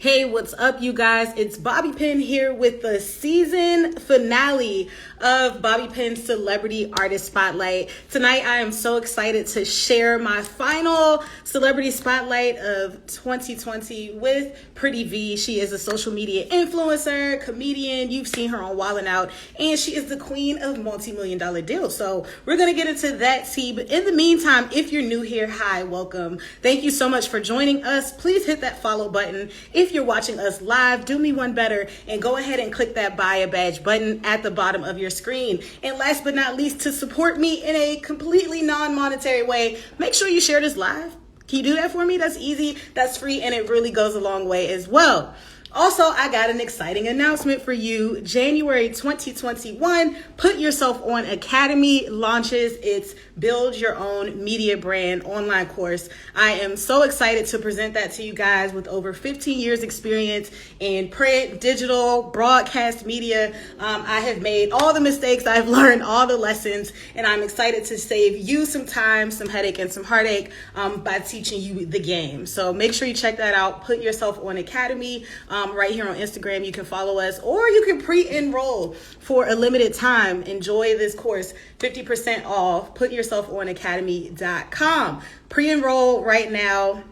Hey, what's up, you guys? It's Bobby Pin here with the season finale of Bobby Pin's Celebrity Artist Spotlight. Tonight, I am so excited to share my final Celebrity Spotlight of 2020 with Pretty Vee. She is a social media influencer, comedian. You've seen her on Wildin' Out, and she is the queen of multi-million-dollar deals. So we're going to get into that tea. But in the meantime, if you're new here, hi, welcome. Thank you so much for joining us. Please hit that follow button. If you're watching us live, do me one better and go ahead and click that buy a badge button at the bottom of your screen. And last but not least, to support me in a completely non-monetary way, make sure you share this live. Can you do that for me? That's easy, that's free, and it really goes a long way as well. Also, I got an exciting announcement for you. January 2021, Put Yourself On Academy launches its Build Your Own Media Brand online course. I am so excited to present that to you guys with over 15 years experience in print, digital, broadcast media. I have made all the mistakes, I've learned all the lessons, and I'm excited to save you some time, some headache, and some heartache by teaching you the game. So make sure you check that out, Put Yourself On Academy. Right here on Instagram, you can follow us, or you can pre-enroll for a limited time. Enjoy this course, 50% off, putyourselifonacademy.com. Pre-enroll right now.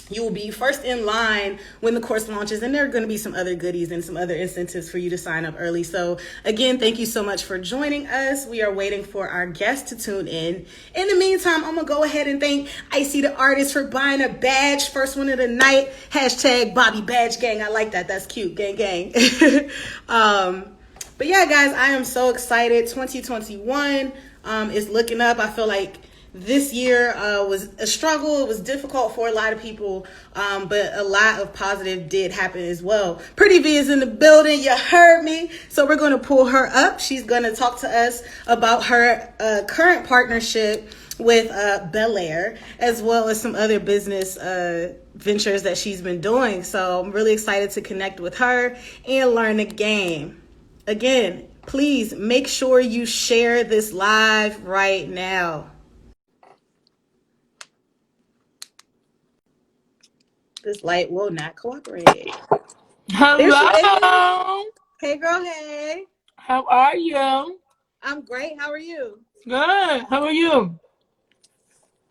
You will be first in line when the course launches, and there are going to be some other goodies and some other incentives for you to sign up early. So again, thank you so much for joining us. We are waiting for our guests to tune in. In the meantime, I'm going to go ahead and thank Icy the Artist for buying a badge. First one of the night. Hashtag Bobby Badge Gang. I like that. That's cute. Gang, gang. But yeah, guys, I am so excited. 2021 is looking up. I feel like this year was a struggle. It was difficult for a lot of people, but a lot of positive did happen as well. Pretty Vee is in the building. You heard me. So we're going to pull her up. She's going to talk to us about her current partnership with Bel Air, as well as some other business ventures that she's been doing. So I'm really excited to connect with her and learn the game. Again, please make sure you share this live right now. This light will not cooperate. There she Hello. is. Hey, girl. Hey. How are you? I'm great. How are you? Good. How are you?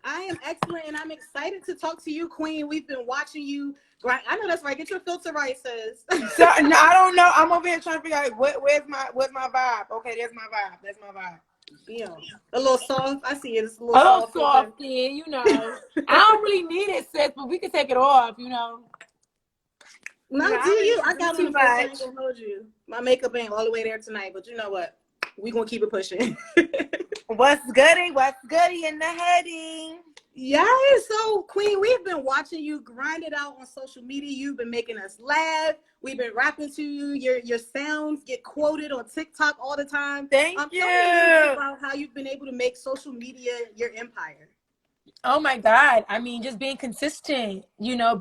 I am excellent, and I'm excited to talk to you, Queen. We've been watching you grind. I know that's right. Get your filter right, sis. So, no, I don't know. I'm over here trying to figure out where's my vibe. Okay, there's my vibe. That's my vibe. Yeah. A little soft. I see it. It's a A little little soft. soft there, you know. I don't really need it, sis, but we can take it off, you know. No, Yeah, do you? I do got too on the first. I ain't much. gonna hold you. My makeup ain't all the way there tonight, but you know what? We gonna keep it pushing. What's goody? What's goody in the heading? Yes, so Queen, we've been watching you grind it out on social media. You've been making us laugh. We've been rapping to you. Your sounds get quoted on TikTok all the time. Thank you. Tell me a little bit about how you've been able to make social media your empire. Oh my God. I mean, just being consistent,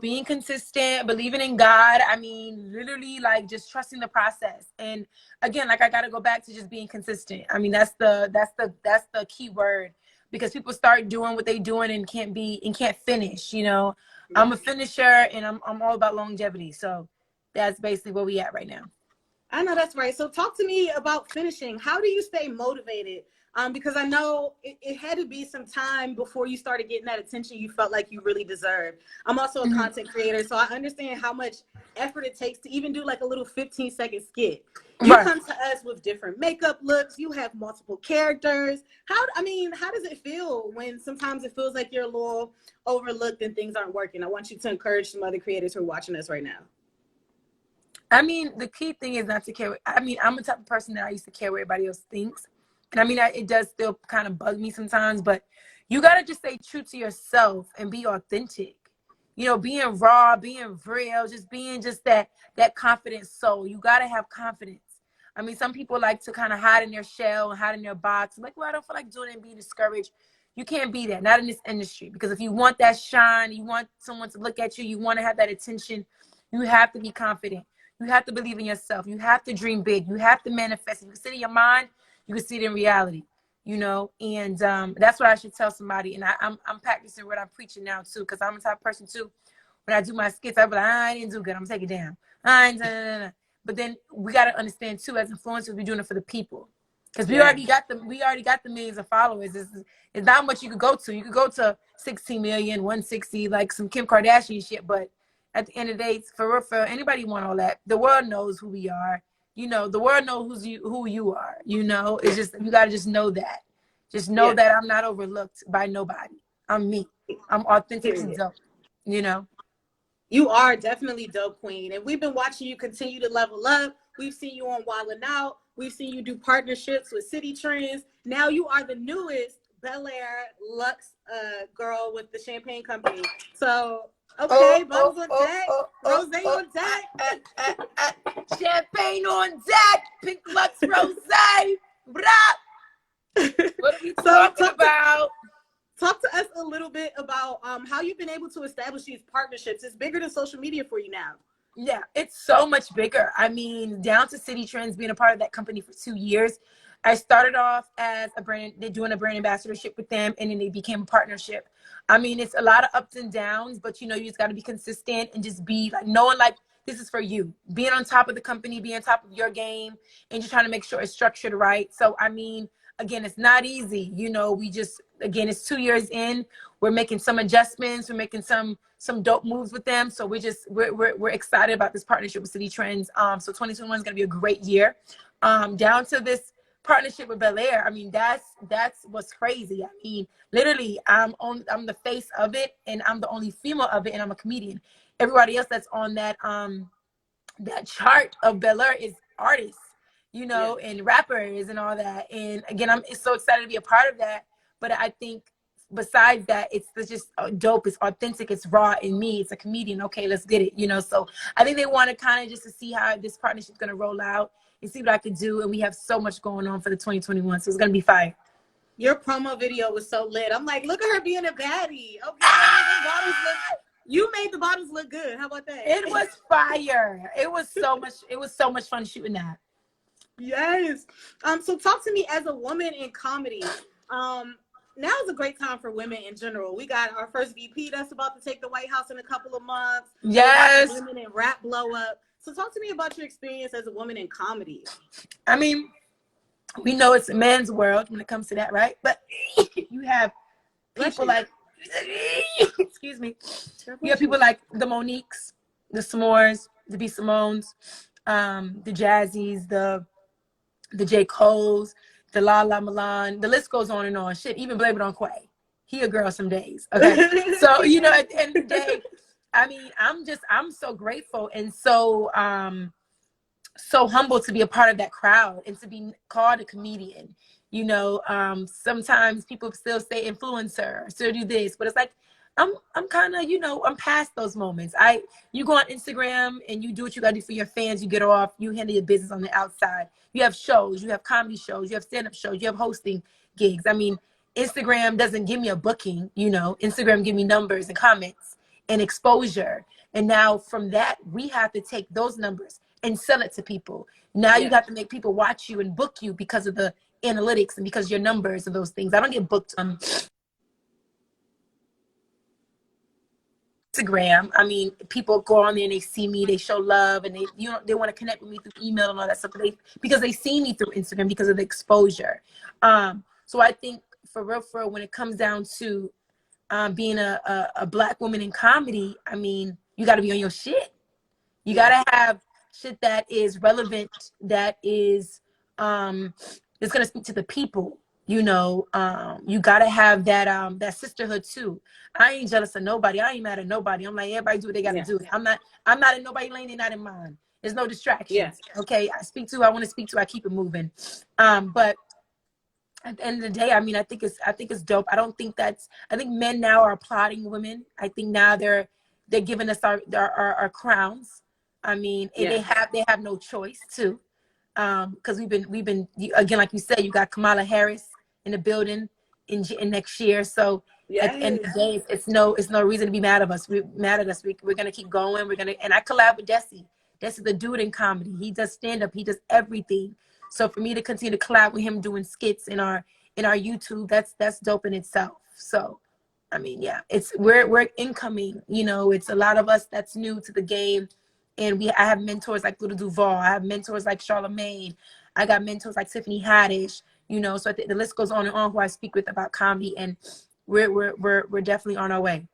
being consistent, believing in God. I mean, literally like just trusting the process. And again, like I got to go back to just being consistent. I mean, that's the key word, because people start doing what they doing and can't finish, I'm a finisher, and I'm all about longevity. So that's basically where we at right now. I know that's right. So talk to me about finishing. How do you stay motivated? Because I know it had to be some time before you started getting that attention you felt like you really deserved. I'm also a content creator, so I understand how much effort it takes to even do like a little 15-second skit. You come to us with different makeup looks. You have multiple characters. How does it feel when sometimes it feels like you're a little overlooked and things aren't working? I want you to encourage some other creators who are watching us right now. I mean, the key thing is not to care. I mean, I'm the type of person that I used to care what everybody else thinks. And I mean, it does still kind of bug me sometimes, but you got to just stay true to yourself and be authentic. Being raw, being real, just being just that confident soul. You got to have confidence. I mean, some people like to kind of hide in their shell and hide in their box. I'm like, well, I don't feel like doing it and being discouraged. You can't be that, not in this industry. Because if you want that shine, you want someone to look at you, you want to have that attention, you have to be confident. You have to believe in yourself. You have to dream big. You have to manifest. If you can see it in your mind, you can see it in reality, and that's what I should tell somebody. And I'm practicing what I'm preaching now too, because I'm the type of person too when I do my skits, I be like, I didn't do good. I'm gonna take it down. I ain't, But then we gotta understand too, as influencers, we're doing it for the people. Because we already got the millions of followers. It's not much you could go to. You could go to 16 million, 160, like some Kim Kardashian shit. But at the end of the day, for anybody want all that, the world knows who we are. You know, the world knows who you are. You know, it's just, you gotta just know that. Just know that I'm not overlooked by nobody. I'm me. I'm authentic and dope. You know. You are definitely dope, queen. And we've been watching you continue to level up. We've seen you on Wildin' Out. We've seen you do partnerships with City Trends. Now you are the newest Bel Air Luxe girl with the champagne company. So, okay, bottles on deck, rosé on deck. Champagne on deck, pink Luxe rosé. What are we talking about? Talk to us a little bit about how you've been able to establish these partnerships. It's bigger than social media for you now. Yeah, it's so much bigger. I mean, down to City Trends, being a part of that company for 2 years. I started off as doing a brand ambassadorship with them, and then they became a partnership. I mean, it's a lot of ups and downs, but you know, you just got to be consistent and just be like, knowing like this is for you. Being on top of the company, being on top of your game, and just trying to make sure it's structured right. So, I mean, again, it's not easy. You know, again, it's 2 years in. We're making some adjustments. We're making some dope moves with them. So we're excited about this partnership with City Trends. So 2021 is going to be a great year. Down to this partnership with Bel Air. I mean, that's what's crazy. I mean, literally, I'm the face of it, and I'm the only female of it, and I'm a comedian. Everybody else that's on that chart of Bel Air is artists, you know, and rappers and all that. And again, I'm so excited to be a part of that. But I think besides that, it's just dope. It's authentic. It's raw in me. It's a comedian. Okay, let's get it. You know, so I think they want to kind of just to see how this partnership is going to roll out and see what I could do. And we have so much going on for the 2021. So it's going to be fire. Your promo video was so lit. I'm like, look at her being a baddie. Okay, you made the bottles look good. How about that? It was fire. It was so much fun shooting that. Yes. So talk to me as a woman in comedy. Now is a great time for women in general. We got our first VP that's about to take the White House in a couple of months. Yes. Women in rap blow up. So talk to me about your experience as a woman in comedy. I mean, we know it's a man's world when it comes to that, right? But you have people like, excuse me, you have people like the Moniques, the S'mores, the B. Simones, the Jazzies, the J. Coles, the La La Milan, the list goes on and on. Shit, even blame it on Quay. He a girl some days. Okay. So, you know, at the end of the day, I mean, I'm so grateful and so humbled to be a part of that crowd and to be called a comedian. You know, sometimes people still say influencer, still do this, but it's like I'm kind of, you know, I'm past those moments. You go on Instagram and you do what you gotta do for your fans. You get off, you handle your business on the outside. You have shows, you have comedy shows, you have stand-up shows, you have hosting gigs. I mean, Instagram doesn't give me a booking, you know. Instagram give me numbers and comments and exposure. And now from that, we have to take those numbers and sell it to people. Now you have to make people watch you and book you because of the analytics and because your numbers and those things. I don't get booked on Instagram. I mean, people go on there and they see me, they show love, and they want to connect with me through email and all that stuff. Because they see me through Instagram because of the exposure. So I think for real, when it comes down to being a Black woman in comedy, I mean, you got to be on your shit. You got to have shit that is relevant, that is it's gonna speak to the people. You know, you gotta have that sisterhood too. I ain't jealous of nobody. I ain't mad at nobody. I'm like, everybody do what they gotta do. I'm not in nobody lane, they're not in mine. There's no distractions. Okay, I speak to who I want to speak to, I keep it moving. But at the end of the day, I mean, I think it's dope. I think men now are applauding women. I think now they're giving us our crowns. I mean, they have no choice too. Because we've been again, like you said, you got Kamala Harris in the building in next year. So at the end of the day, it's no reason to be mad at us. We're gonna keep going. And I collab with Desi. Desi's the dude in comedy. He does stand up. He does everything. So for me to continue to collab with him doing skits in our YouTube, that's dope in itself. So I mean, yeah, we're incoming. You know, it's a lot of us that's new to the game, and I have mentors like Little Duval. I have mentors like Charlamagne. I got mentors like Tiffany Haddish. You know, so the list goes on and on who I speak with about comedy, and we're definitely on our way.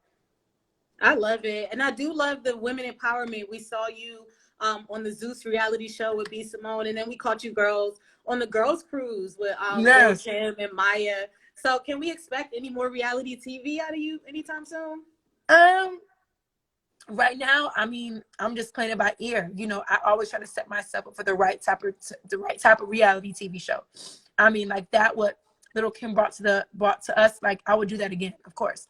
I love it, and I do love the women empowerment. We saw you on the Zeus reality show with B Simone, and then we caught you girls on the girls cruise with Lil Yes. Kim and Maya. So can we expect any more reality TV out of you anytime soon? Right now, I mean, I'm just playing it by ear. You know, I always try to set myself up for the right type of reality TV show. I mean, like that what Little Kim brought to us. Like I would do that again, of course.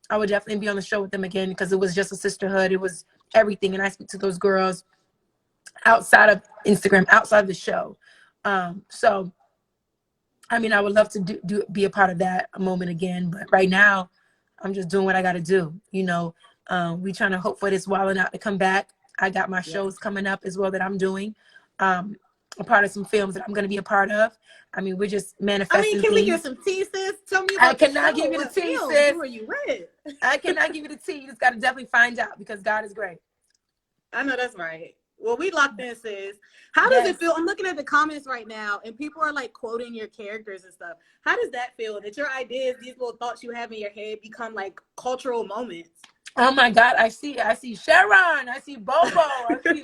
I would definitely be on the show with them again because it was just a sisterhood. It was everything, and I speak to those girls outside of Instagram, outside of the show. So, I mean, I would love to be a part of that moment again. But right now, I'm just doing what I got to do. You know, we trying to hope for this Wildin' Out to come back. I got my shows coming up as well that I'm doing. A part of some films that I'm going to be a part of. I mean, we're just manifesting. Can we get some tea, sis? Tell me about I cannot give you the tea, sis. Who are you with? I cannot give you the tea. You just got to definitely find out because God is great. I know that's right. Well, we locked in, sis. How does it feel? I'm looking at the comments right now, and people are like quoting your characters and stuff. How does that feel? That your ideas, these little thoughts you have in your head, become like cultural moments? Oh my God, I see Sharon, I see Bobo, I see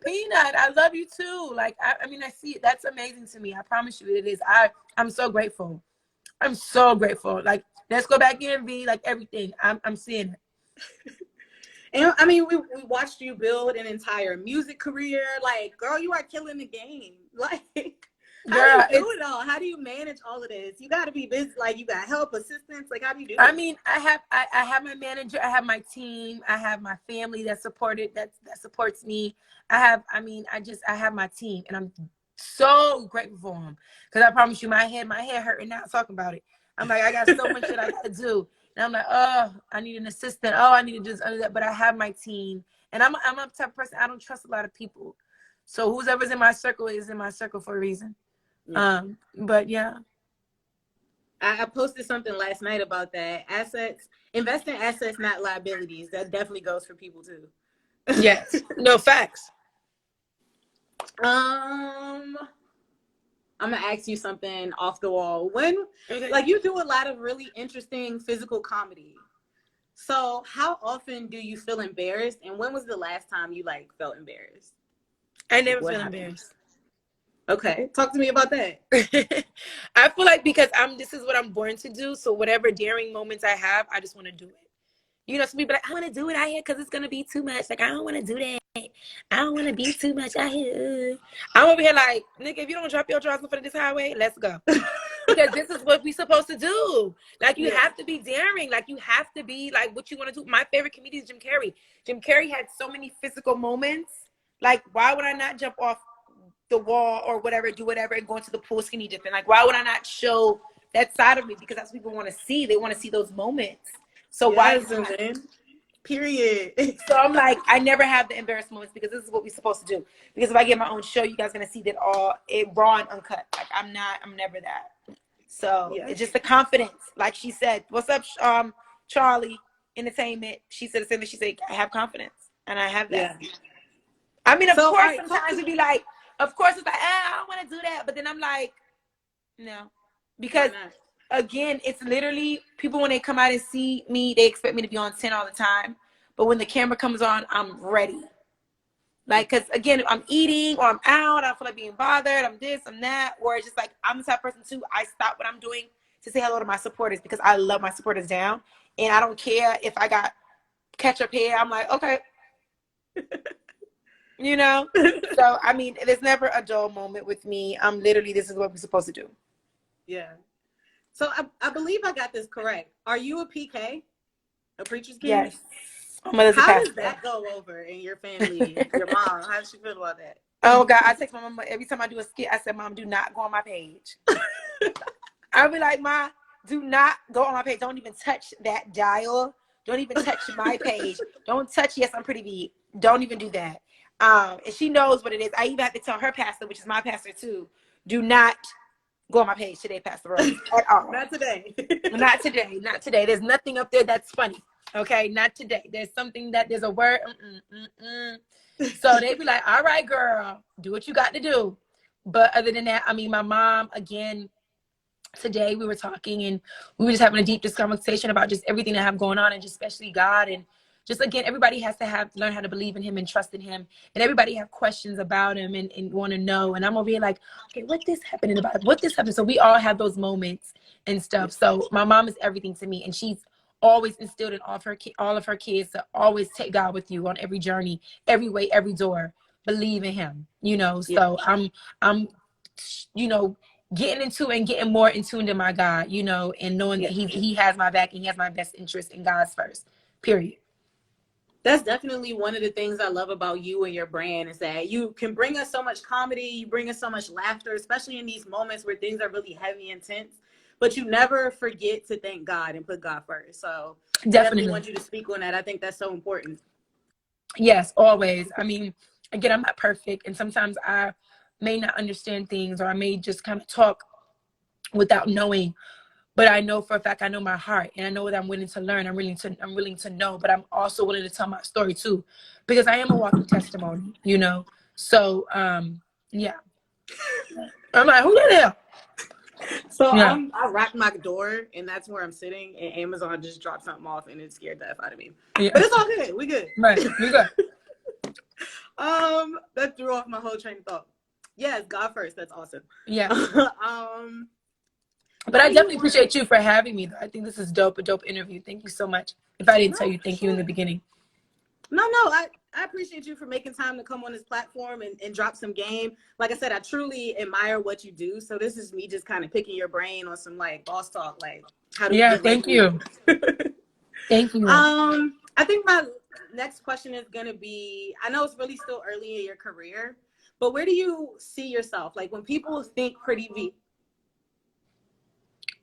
Peanut. I love you too. Like I mean, I see it. That's amazing to me. I promise you, it is. I'm so grateful. I'm so grateful. Like let's go back in, V. Like everything. I'm seeing it. And I mean, we watched you build an entire music career. Like, girl, you are killing the game. Like, how do you do it all? How do you manage all of this? You got to be busy. Like, you got help, assistance. Like, how do you do it? I mean, I have my manager. I have my team. I have my family that supports me. I have my team, and I'm so grateful for them. Because I promise you, my head hurting now talking about it. I'm like, I got so much that I got to do. And I'm like, oh, I need an assistant. Oh, I need to do that. But I have my team. And I'm a type of person, I don't trust a lot of people. So whoever's in my circle is in my circle for a reason. Yeah. But yeah. I posted something last night about that. Invest in assets, not liabilities. That definitely goes for people too. Yes. No, facts. I'm gonna ask you something off the wall. Like you do a lot of really interesting physical comedy. So how often do you feel embarrassed? And when was the last time you like felt embarrassed? I never feel embarrassed. Okay, talk to me about that. I feel like because this is what I'm born to do. So whatever daring moments I have, I just want to do it. You know, some people like, I want to do it out here because it's gonna be too much. Like I don't want to do that. I don't want to be too much out here. I'm over here like, nigga, if you don't drop your drawers in front of this highway, let's go. Because this is what we're supposed to do. Like you have to be daring. Like you have to be like what you want to do. My favorite comedian is Jim Carrey. Jim Carrey had so many physical moments. Like why would I not jump off the wall or whatever, do whatever, and go into the pool skinny dipping? Like why would I not show that side of me? Because that's what people want to see. They want to see those moments. So why? Period. So I'm like, I never have the embarrassed moments because this is what we're supposed to do. Because if I get my own show, you guys are gonna see that it raw and uncut. Like I'm never that. So it's just the confidence. Like she said, what's up, Charlie Entertainment? She said the same thing. She said, I have confidence, and I have that. Yeah. I mean, of course, sometimes it'd be like, of course, it's like, I don't want to do that, but then I'm like, no, because. Again, it's literally people when they come out and see me, they expect me to be on 10 all the time. But when the camera comes on, I'm ready. Like, because again, I'm eating or I'm out, I feel like being bothered, I'm this, I'm that. Or it's just like, I'm the type of person too, I stop what I'm doing to say hello to my supporters because I love my supporters down. And I don't care if I got ketchup hair. I'm like, okay. You know? So, I mean, there's never a dull moment with me. I'm literally, this is what we're supposed to do. Yeah. So I believe I got this correct. Are you a PK? A preacher's kid? Yes. How does that go over in your family? Your mom, how does she feel about that? Oh God, I text my mom every time I do a skit. I said, Mom, do not go on my page. I'll be like, Ma, do not go on my page. Don't even touch that dial. Don't even touch my page. Don't touch Yes, I'm Pretty Vee. Don't even do that. And she knows what it is. I even have to tell her pastor, which is my pastor too, do not go on my page today, Pastor Rose, at all. Not today. Not today. Not today. There's nothing up there that's funny. Okay, not today. There's something that there's a word. So they be like, all right, girl, do what you got to do. But other than that, I mean, my mom, again, today we were talking and we were just having a deep conversation about just everything that I have going on, and just especially God. And just, again, everybody has to learn how to believe in him and trust in him. And everybody have questions about him and want to know. And I'm over here like, okay, what this happened in the Bible? What this happened? So we all have those moments and stuff. So my mom is everything to me. And she's always instilled in all of her kids to always take God with you on every journey, every way, every door. Believe in him, you know. So I'm, you know, getting into and getting more in tune to my God, you know, and knowing that he has my back and he has my best interest in God's first, period. That's definitely one of the things I love about you and your brand, is that you can bring us so much comedy, you bring us so much laughter, especially in these moments where things are really heavy and tense, but you never forget to thank God and put God first. So definitely want you to speak on that. I think that's so important. Yes, always. I mean, again, I'm not perfect, and sometimes I may not understand things, or I may just kind of talk without knowing. But I know for a fact, I know my heart, and I know that I'm willing to learn. I'm willing to know, but I'm also willing to tell my story too, because I am a walking testimony, you know? So, yeah. I'm like, who the hell? So yeah. I racked my door, and that's where I'm sitting, and Amazon just dropped something off, and it scared the F out of me. Yeah. But it's all good. We good. Right. We good. That threw off my whole train of thought. Yes, God first. That's awesome. Yeah. But I definitely appreciate you for having me, though. I think this is a dope interview. Thank you so much. If I didn't tell you, thank you in the beginning. No, I appreciate you for making time to come on this platform and drop some game. Like I said, I truly admire what you do. So this is me just kind of picking your brain on some like boss talk, like how do we get thank you. Thank you. I think my next question is gonna be, I know it's really still early in your career, but where do you see yourself? Like when people think Pretty Vee,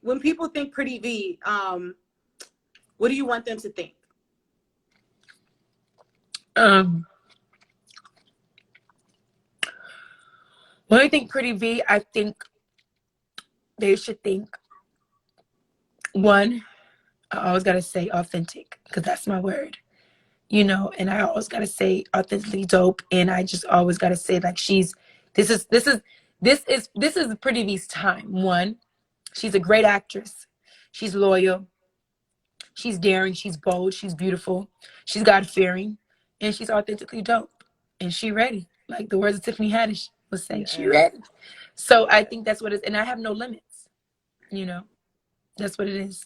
what do you want them to think? When I think Pretty Vee, I think they should think, one, I always gotta say authentic, because that's my word, you know, and I always gotta say authentically dope, and I just always gotta say like this is Pretty Vee's time. One, she's a great actress, she's loyal, she's daring, she's bold, she's beautiful, she's God-fearing, and she's authentically dope, and she ready. Like the words of Tiffany Haddish was saying, she ready. So I think that's what it is, and I have no limits, you know. That's what it is.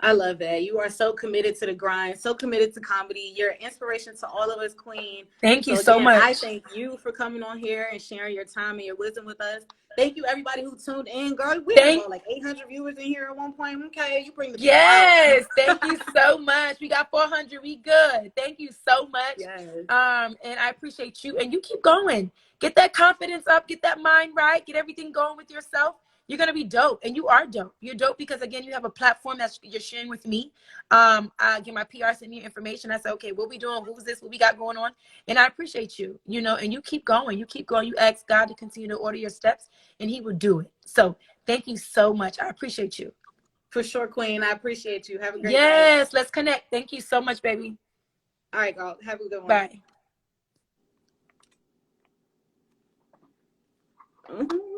I love that. You are so committed to the grind, so committed to comedy. You're an inspiration to all of us, Queen. Thank you so much. I thank you for coming on here and sharing your time and your wisdom with us. Thank you, everybody who tuned in. Girl, we had like 800 viewers in here at one point. Okay, you bring the people out. Thank you so much. We got 400. We good. Thank you so much. Yes. And I appreciate you. And you keep going. Get that confidence up. Get that mind right. Get everything going with yourself. You're going to be dope, and you are dope. You're dope because, again, you have a platform that you're sharing with me. I get my PR, send me information. I say, okay, what we doing? Who's this? What we got going on? And I appreciate you, you know, and you keep going. You keep going. You ask God to continue to order your steps, and he will do it. So thank you so much. I appreciate you. For sure, Queen. I appreciate you. Have a great night. Let's connect. Thank you so much, baby. All right, girl. Have a good one. Bye. Mm-hmm.